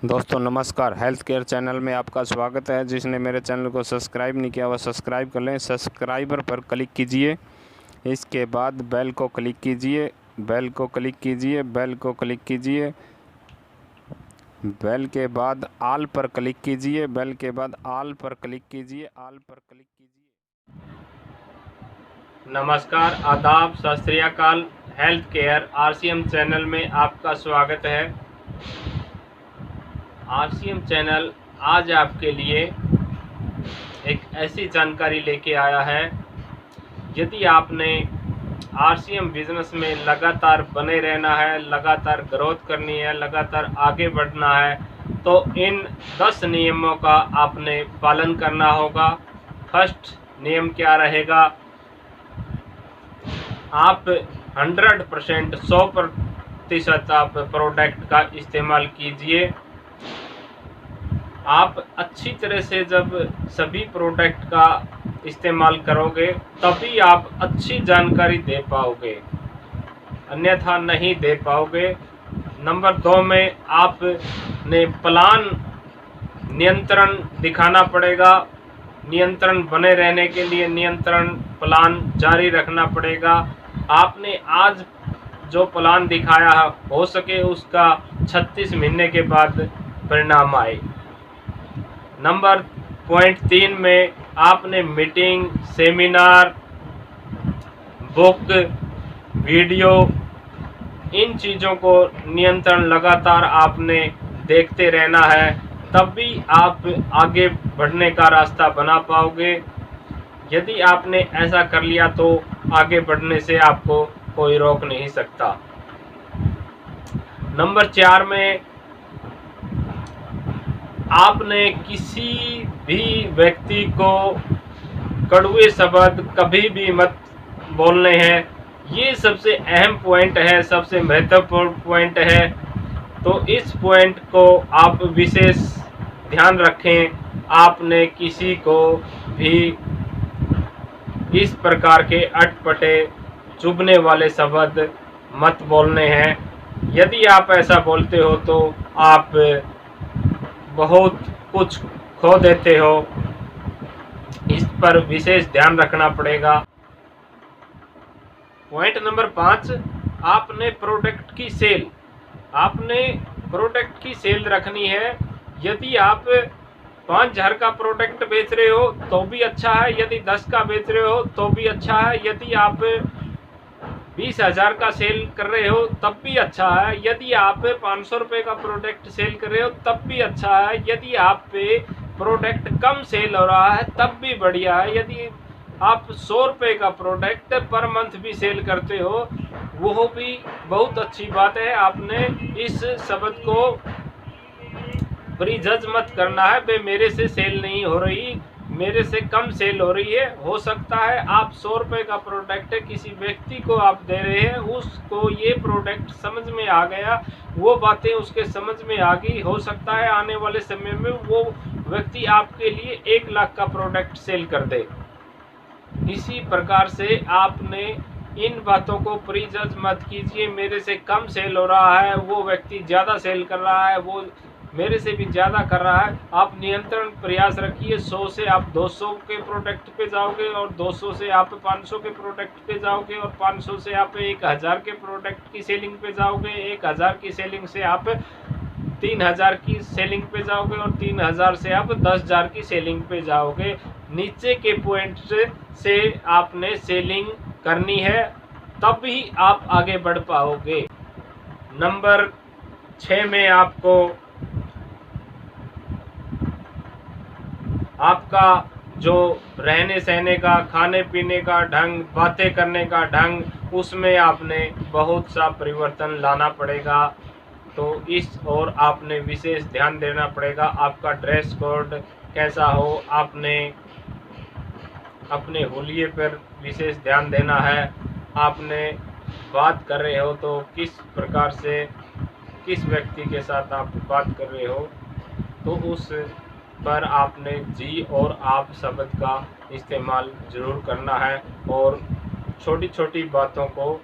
दोस्तों नमस्कार। Health care channel में आपका स्वागत है। जिसने मेरे चैनल को सब्सक्राइब नहीं किया वह सब्सक्राइब कर लें। सब्सक्राइबर पर क्लिक कीजिए, इसके बाद बेल को क्लिक कीजिए, बेल को क्लिक कीजिए, बेल को क्लिक कीजिए, बेल के बाद ऑल पर क्लिक कीजिए, बेल के बाद ऑल पर क्लिक कीजिए, ऑल पर क्लिक कीजिए। नमस्कार, आदाब, सत श्री अकाल। हेल्थ केयर आरसीएम चैनल में आपका स्वागत है। आरसीएम चैनल आज आपके लिए एक ऐसी जानकारी लेके आया है। यदि आपने आरसीएम बिजनेस में लगातार बने रहना है, लगातार ग्रोथ करनी है, लगातार आगे बढ़ना है, तो इन 10 नियमों का आपने पालन करना होगा। फर्स्ट नियम क्या रहेगा? आप 100% 100% आप प्रोडक्ट का इस्तेमाल कीजिए। आप अच्छी तरह से जब सभी प्रोडक्ट का इस्तेमाल करोगे तभी आप अच्छी जानकारी दे पाओगे, अन्यथा नहीं दे पाओगे। नंबर 2 में आपने प्लान नियंत्रण दिखाना पड़ेगा। नियंत्रण बने रहने के लिए नियंत्रण प्लान जारी रखना पड़ेगा। आपने आज जो प्लान दिखाया है हो सके उसका 36 महीने के बाद परिणाम आए। नंबर पॉइंट 3 में आपने मीटिंग, सेमिनार, बुक, वीडियो, इन चीज़ों को नियंत्रण लगातार आपने देखते रहना है, तब भी आप आगे बढ़ने का रास्ता बना पाओगे। यदि आपने ऐसा कर लिया तो आगे बढ़ने से आपको कोई रोक नहीं सकता। नंबर 4 में आपने किसी भी व्यक्ति को कड़वे शब्द कभी भी मत बोलने हैं। ये सबसे अहम पॉइंट है, सबसे महत्वपूर्ण पॉइंट है। तो इस पॉइंट को आप विशेष ध्यान रखें। आपने किसी को भी इस प्रकार के अटपटे चुभने वाले शब्द मत बोलने हैं। यदि आप ऐसा बोलते हो तो आप बहुत कुछ खो देते हो। इस पर विशेष ध्यान रखना पड़ेगा। पॉइंट नंबर 5, आपने प्रोडक्ट की सेल रखनी है। यदि आप 5,000 का प्रोडक्ट बेच रहे हो तो भी अच्छा है, यदि 10 का बेच रहे हो तो भी अच्छा है, यदि आप 20,000 का सेल कर रहे हो तब भी अच्छा है, यदि आप 500 रुपये का प्रोडक्ट सेल कर रहे हो तब भी अच्छा है, यदि आप पे प्रोडक्ट कम सेल हो रहा है तब भी बढ़िया है, यदि आप 100 रुपये का प्रोडक्ट पर मंथ भी सेल करते हो वो भी बहुत अच्छी बात है। आपने इस शब्द को प्रीजज मत करना है, वे मेरे से सेल नहीं हो रही, मेरे से कम सेल हो रही है। हो सकता है आप 100 रुपये का प्रोडक्ट किसी व्यक्ति को आप दे रहे हैं, उसको ये प्रोडक्ट समझ में आ गया, वो बातें उसके समझ में आ गई। हो सकता है आने वाले समय में वो व्यक्ति आपके लिए 1 लाख का प्रोडक्ट सेल कर दे। इसी प्रकार से आपने इन बातों को प्रीजज मत कीजिए। मेरे से कम सेल हो रहा है, वो व्यक्ति ज़्यादा सेल कर रहा है, वो मेरे से भी ज़्यादा कर रहा है। आप नियंत्रण प्रयास रखिए। 100 से आप 200 के प्रोडक्ट पे जाओगे और 200 से आप 500 के प्रोडक्ट पे जाओगे और 500 से आप 1,000 के प्रोडक्ट की सेलिंग पे जाओगे। 1,000 की सेलिंग से आप 3,000 की सेलिंग पे जाओगे और 3,000 से आप 10,000 की सेलिंग पे जाओगे। नीचे के पॉइंट से आपने सेलिंग करनी है, तब भी आप आगे बढ़ पाओगे। नंबर 6 में आपका जो रहने सहने का, खाने पीने का ढंग, बातें करने का ढंग, उसमें आपने बहुत सा परिवर्तन लाना पड़ेगा। तो इस और आपने विशेष ध्यान देना पड़ेगा। आपका ड्रेस कोड कैसा हो, आपने अपने हुलिये पर विशेष ध्यान देना है। आपने बात कर रहे हो तो किस प्रकार से, किस व्यक्ति के साथ आप बात कर रहे हो, तो उस पर आपने जी और आप शब्द का इस्तेमाल ज़रूर करना है और छोटी छोटी बातों को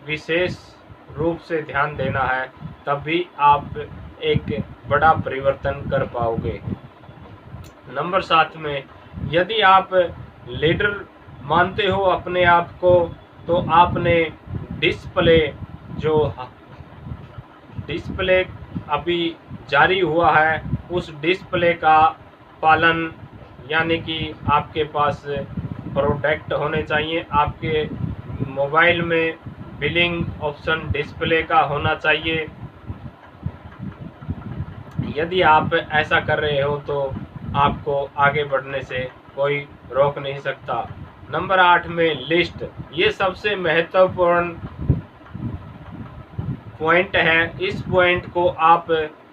विशेष रूप से ध्यान देना है, तभी आप एक बड़ा परिवर्तन कर पाओगे। नंबर 7 में, यदि आप लीडर मानते हो अपने आप को, तो आपने डिस्प्ले अभी जारी हुआ है उस डिस्प्ले का पालन, यानी कि आपके पास प्रोडक्ट होने चाहिए, आपके मोबाइल में बिलिंग ऑप्शन डिस्प्ले का होना चाहिए। यदि आप ऐसा कर रहे हो तो आपको आगे बढ़ने से कोई रोक नहीं सकता। नंबर 8 में लिस्ट, ये सबसे महत्वपूर्ण पॉइंट है। इस पॉइंट को आप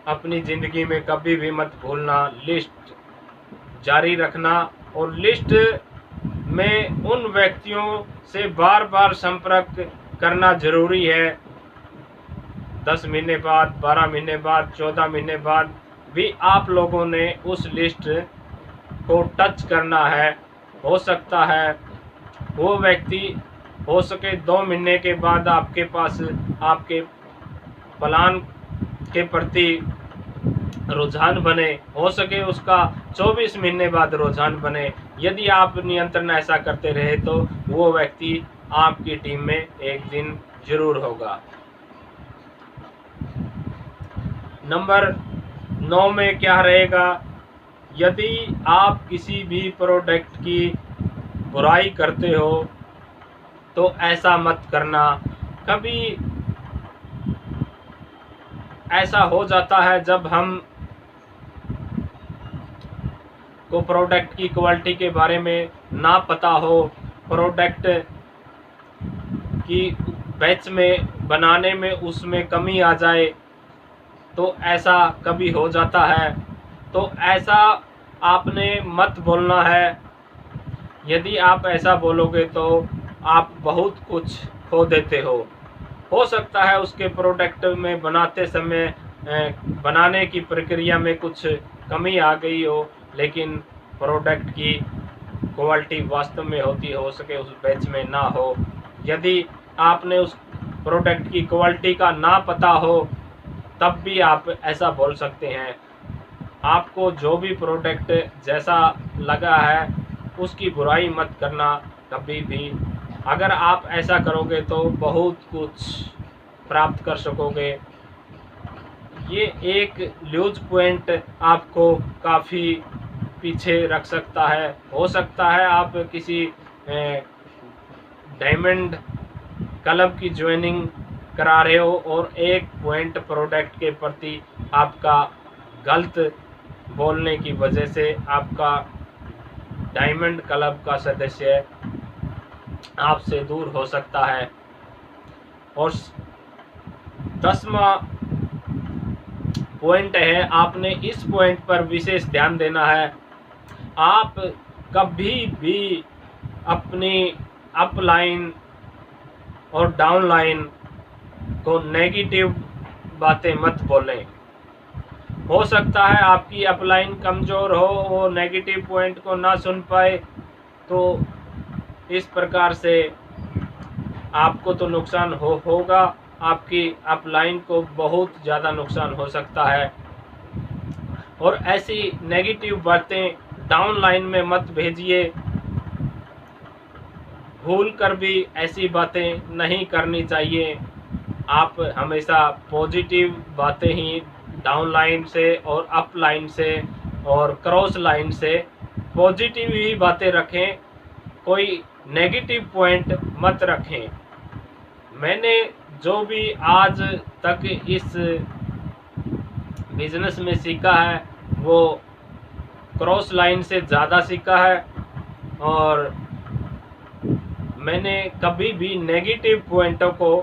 अपनी ज़िंदगी में कभी भी मत भूलना, लिस्ट जारी रखना। और लिस्ट में उन व्यक्तियों से बार बार संपर्क करना ज़रूरी है। 10 महीने बाद, 12 महीने बाद, 14 महीने बाद भी आप लोगों ने उस लिस्ट को टच करना है। हो सकता है वो व्यक्ति हो सके 2 महीने के बाद आपके पास आपके प्लान के प्रति रुझान बने, हो सके उसका 24 महीने बाद रुझान बने। यदि आप नियंत्रण ऐसा करते रहे तो वो व्यक्ति आपकी टीम में एक दिन जरूर होगा। नंबर 9 में क्या रहेगा, यदि आप किसी भी प्रोडक्ट की बुराई करते हो तो ऐसा मत करना। कभी ऐसा हो जाता है जब हम को प्रोडक्ट की क्वालिटी के बारे में ना पता हो, प्रोडक्ट की बैच में बनाने में उसमें कमी आ जाए, तो ऐसा कभी हो जाता है। तो ऐसा आपने मत बोलना है। यदि आप ऐसा बोलोगे तो आप बहुत कुछ खो देते हो सकता है उसके प्रोडक्ट में बनाते समय बनाने की प्रक्रिया में कुछ कमी आ गई हो, लेकिन प्रोडक्ट की क्वालिटी वास्तव में होती हो सके उस बैच में ना हो। यदि आपने उस प्रोडक्ट की क्वालिटी का ना पता हो तब भी आप ऐसा बोल सकते हैं। आपको जो भी प्रोडक्ट जैसा लगा है उसकी बुराई मत करना कभी भी। अगर आप ऐसा करोगे तो बहुत कुछ प्राप्त कर सकोगे। ये एक लूज पॉइंट आपको काफ़ी पीछे रख सकता है। हो सकता है आप किसी डायमंड क्लब की ज्वाइनिंग करा रहे हो और एक पॉइंट प्रोडक्ट के प्रति आपका गलत बोलने की वजह से आपका डायमंड क्लब का सदस्य आपसे दूर हो सकता है। और 10वां पॉइंट है, आपने इस पॉइंट पर विशेष ध्यान देना है। आप कभी भी अपनी अपलाइन और डाउनलाइन को नेगेटिव बातें मत बोलें। हो सकता है आपकी अपलाइन कमज़ोर हो, वो नेगेटिव पॉइंट को ना सुन पाए, तो इस प्रकार से आपको तो नुकसान होगा, आपकी अपलाइन को बहुत ज़्यादा नुकसान हो सकता है। और ऐसी नेगेटिव बातें डाउनलाइन में मत भेजिए। भूल कर भी ऐसी बातें नहीं करनी चाहिए। आप हमेशा पॉजिटिव बातें ही डाउनलाइन से और अपलाइन से और क्रॉस लाइन से पॉजिटिव ही बातें रखें, कोई नेगेटिव पॉइंट मत रखें। मैंने जो भी आज तक इस बिजनेस में सीखा है वो क्रॉस लाइन से ज़्यादा सीखा है, और मैंने कभी भी नेगेटिव पॉइंटों को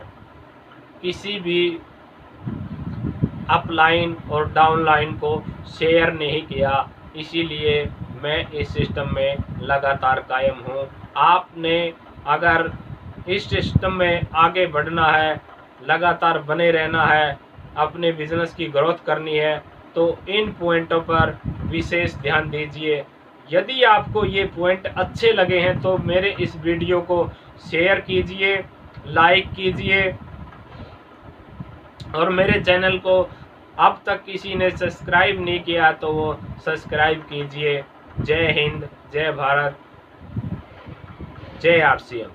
किसी भी अपलाइन और डाउनलाइन को शेयर नहीं किया। इसीलिए मैं इस सिस्टम में लगातार कायम हूँ। आपने अगर इस सिस्टम में आगे बढ़ना है, लगातार बने रहना है, अपने बिजनेस की ग्रोथ करनी है, तो इन पॉइंटों पर विशेष ध्यान दीजिए। यदि आपको ये पॉइंट अच्छे लगे हैं तो मेरे इस वीडियो को शेयर कीजिए, लाइक कीजिए और मेरे चैनल को अब तक किसी ने सब्सक्राइब नहीं किया तो वो सब्सक्राइब कीजिए। जय हिंद, जय भारत, जय आरसीएम।